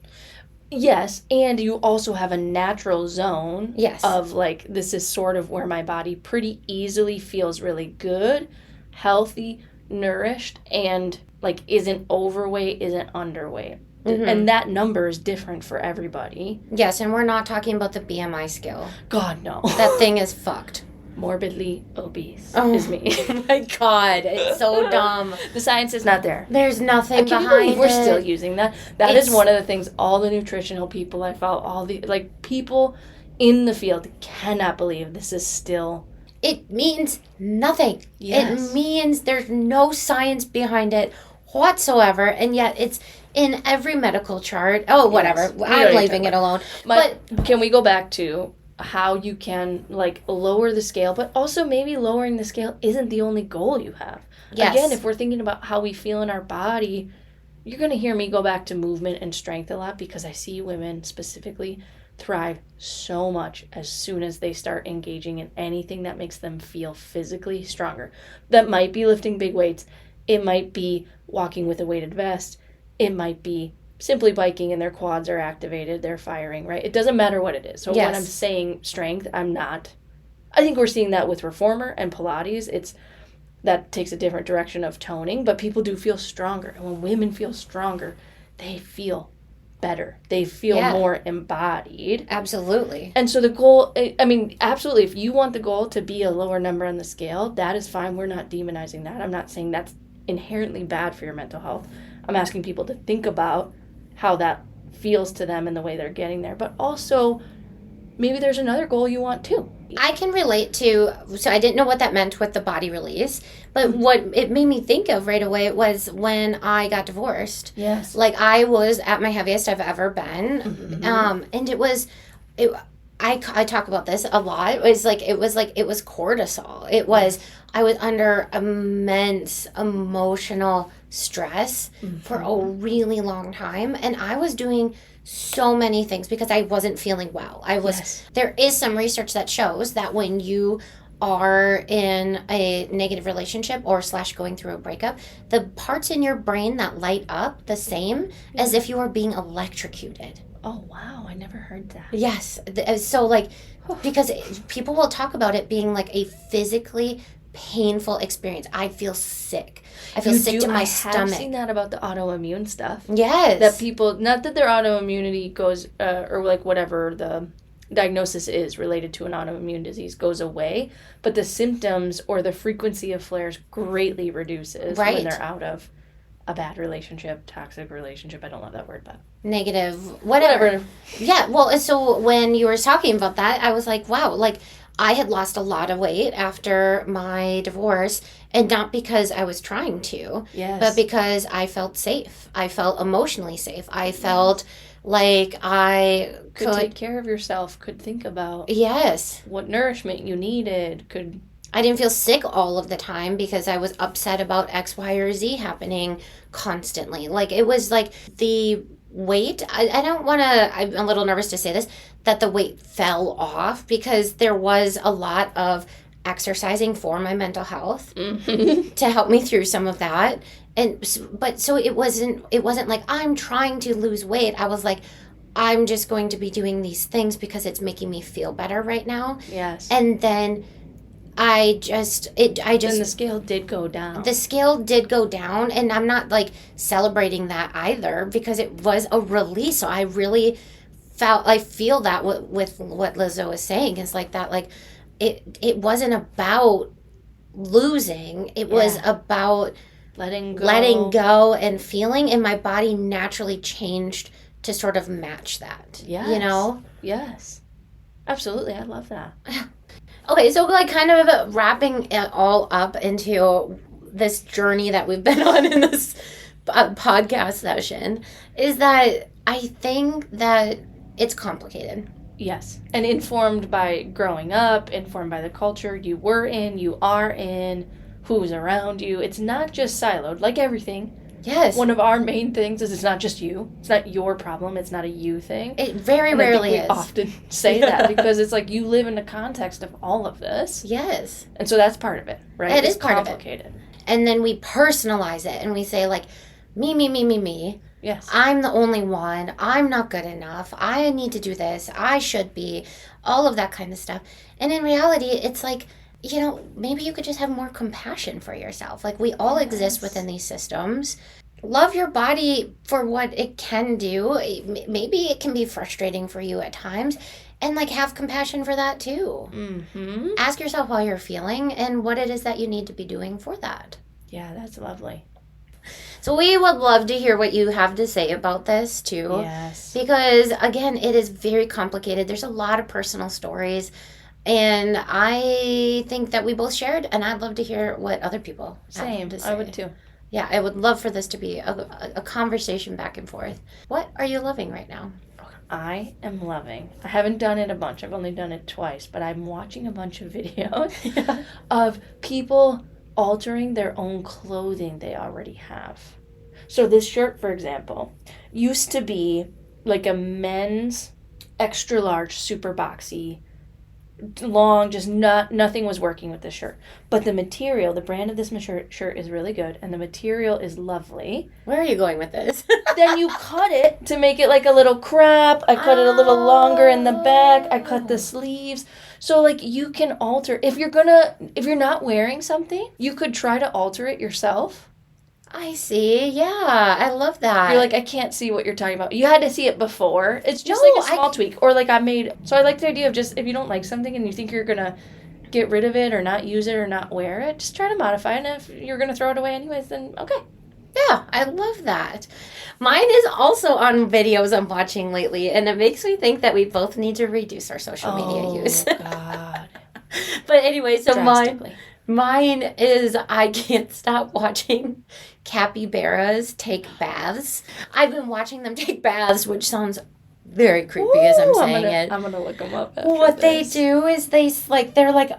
Yes, and you also have a natural zone Yes. of, like, this is sort of where my body pretty easily feels really good, healthy, nourished, and, like, isn't overweight, isn't underweight. And that number is different for everybody. Yes, and we're not talking about the BMI scale. God, no. That thing is fucked. Morbidly obese Oh. is me. My God, it's so dumb. The science is not there. There's nothing I can't behind believe we're it. still using that. That is It's- one of the things all the nutritional people I follow, all the, like, people in the field cannot believe this is still. It means nothing. Yes. It means there's no science behind it whatsoever, and yet it's in every medical chart. Oh, whatever. Yes. We know I'm what you're leaving talking it alone. But can we go back to how you can, like, lower the scale, but also maybe lowering the scale isn't the only goal you have. Yes. Again, if we're thinking about how we feel in our body, you're going to hear me go back to movement and strength a lot because I see women specifically thrive so much as soon as they start engaging in anything that makes them feel physically stronger. That might be lifting big weights. It might be walking with a weighted vest. It might be simply biking and their quads are activated, they're firing, right? It doesn't matter what it is. So when Yes. I'm saying strength, I think we're seeing that with Reformer and Pilates. That takes a different direction of toning, but people do feel stronger. And when women feel stronger, they feel better. They feel Yeah. more embodied. Absolutely. And so the goal, I mean, absolutely, if you want the goal to be a lower number on the scale, that is fine. We're not demonizing that. I'm not saying that's inherently bad for your mental health. I'm asking people to think about how that feels to them and the way they're getting there. But also, maybe there's another goal you want too. I can relate to, so I didn't know what that meant with the body release, but what it made me think of right away was when I got divorced. Yes. Like, I was at my heaviest I've ever been. And I talk about this a lot. It was cortisol. I was under immense emotional stress for a really long time, and I was doing so many things because I wasn't feeling well. There is some research that shows that when you are in a negative relationship or / going through a breakup, the parts in your brain that light up the same as if you were being electrocuted. Oh, wow. I never heard that. Yes. So, like, because people will talk about it being like a physically painful experience. I feel sick. I feel sick to my stomach. I've seen that about the autoimmune stuff. Yes. That people, not that their autoimmunity goes, or like whatever the diagnosis is related to an autoimmune disease goes away, but the symptoms or the frequency of flares greatly reduces when they're out of a bad relationship, toxic relationship. I don't love that word, but negative, whatever. Yeah. Well, so when you were talking about that, I was like, wow, like I had lost a lot of weight after my divorce, and not because I was trying to, but because I felt safe. I felt emotionally safe. I felt like I could take care of yourself, could think about what nourishment you needed, I didn't feel sick all of the time because I was upset about X, Y, or Z happening constantly. Like, it was like the weight, I don't want to, I'm a little nervous to say this, that the weight fell off because there was a lot of exercising for my mental health to help me through some of that. But it wasn't like I'm trying to lose weight. I was like, I'm just going to be doing these things because it's making me feel better right now. Yes. And then and the scale did go down. The scale did go down, and I'm not like celebrating that either because it was a release. So I really feel that with what Lizzo is saying is like that, like it wasn't about losing. It was about letting go and feeling, and my body naturally changed to sort of match that. Yes. You know? Yes. Absolutely. I love that. Okay, so like kind of wrapping it all up into this journey that we've been on in this podcast session is that I think that it's complicated. Yes. And informed by growing up, informed by the culture you were in, you are in, who's around you. It's not just siloed, like everything. Yes. One of our main things is it's not just you. It's not your problem. It's not a you thing. It very rarely is. We often say that because it's like you live in the context of all of this. Yes. And so that's part of it, right? It is part complicated. Of it. And then we personalize it and we say like, me. Yes. I'm the only one. I'm not good enough. I need to do this. I should be. All of that kind of stuff. And in reality, it's like, you know, maybe you could just have more compassion for yourself. Like, we all exist within these systems. Love your body for what it can do. Maybe it can be frustrating for you at times. And, like, have compassion for that, too. Mm-hmm. Ask yourself how you're feeling and what it is that you need to be doing for that. Yeah, that's lovely. So we would love to hear what you have to say about this, too. Yes. Because, again, it is very complicated. There's a lot of personal stories. And I think that we both shared, and I'd love to hear what other people have to say. I would too. Yeah, I would love for this to be a conversation back and forth. What are you loving right now? I am loving. I haven't done it a bunch. I've only done it twice, but I'm watching a bunch of videos of people altering their own clothing they already have. So this shirt, for example, used to be like a men's extra large, super boxy, long, just nothing was working with this shirt. But the material, the brand of this shirt is really good, and the material is lovely. Where are you going with this? Then you cut it to make it like a little crop. I cut it a little longer in the back. I cut the sleeves. So like you can alter, if you're not wearing something, you could try to alter it yourself. I see. Yeah, I love that. You're like, I can't see what you're talking about. You had to see it before. It's just like a small tweak. Or like so I like the idea of just, if you don't like something and you think you're going to get rid of it or not use it or not wear it, just try to modify it. And if you're going to throw it away anyways, then okay. Yeah, I love that. Mine is also on videos I'm watching lately, and it makes me think that we both need to reduce our social media use. God. But anyway, so Drastically. mine is I can't stop watching capybaras take baths. I've been watching them take baths, which sounds very creepy as I'm saying it. I'm gonna look them up. What they do is they're like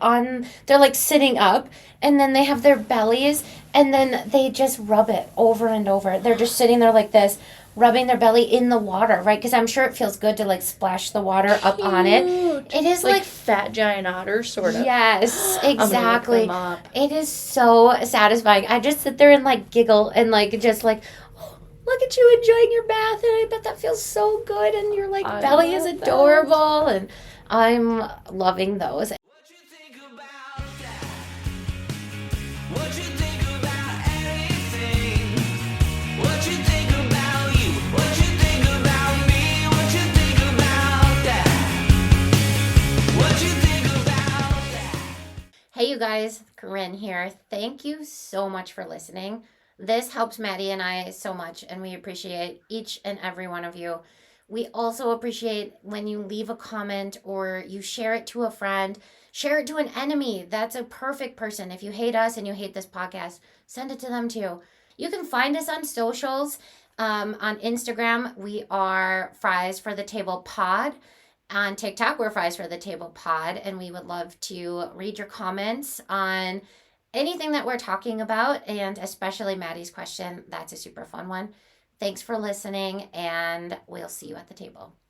sitting up, and then they have their bellies, and then they just rub it over and over. They're just sitting there like this, rubbing their belly in the water, right? Because I'm sure it feels good to like splash the water up on it. It is like like fat giant otter, sort of. yes, I'm gonna exactly. look them up. It is so satisfying. I just sit there and like giggle and like just like, oh, look at you enjoying your bath, and I bet that feels so good, and your like I belly is love that. adorable, and I'm loving those. What you think about that? What you think about anything? What you think about you? What you think about me? What you think about that? What you think about that? Hey, you guys, Corinne here. Thank you so much for listening. This helps Maddie and I so much, and we appreciate each and every one of you. We also appreciate when you leave a comment or you share it to a friend, share it to an enemy. That's a perfect person. If you hate us and you hate this podcast, send it to them too. You can find us on socials. On Instagram, we are Fries for the Table Pod. On TikTok, we're Fries for the Table Pod, and we would love to read your comments on anything that we're talking about, and especially Maddie's question. That's a super fun one. Thanks for listening, and we'll see you at the table.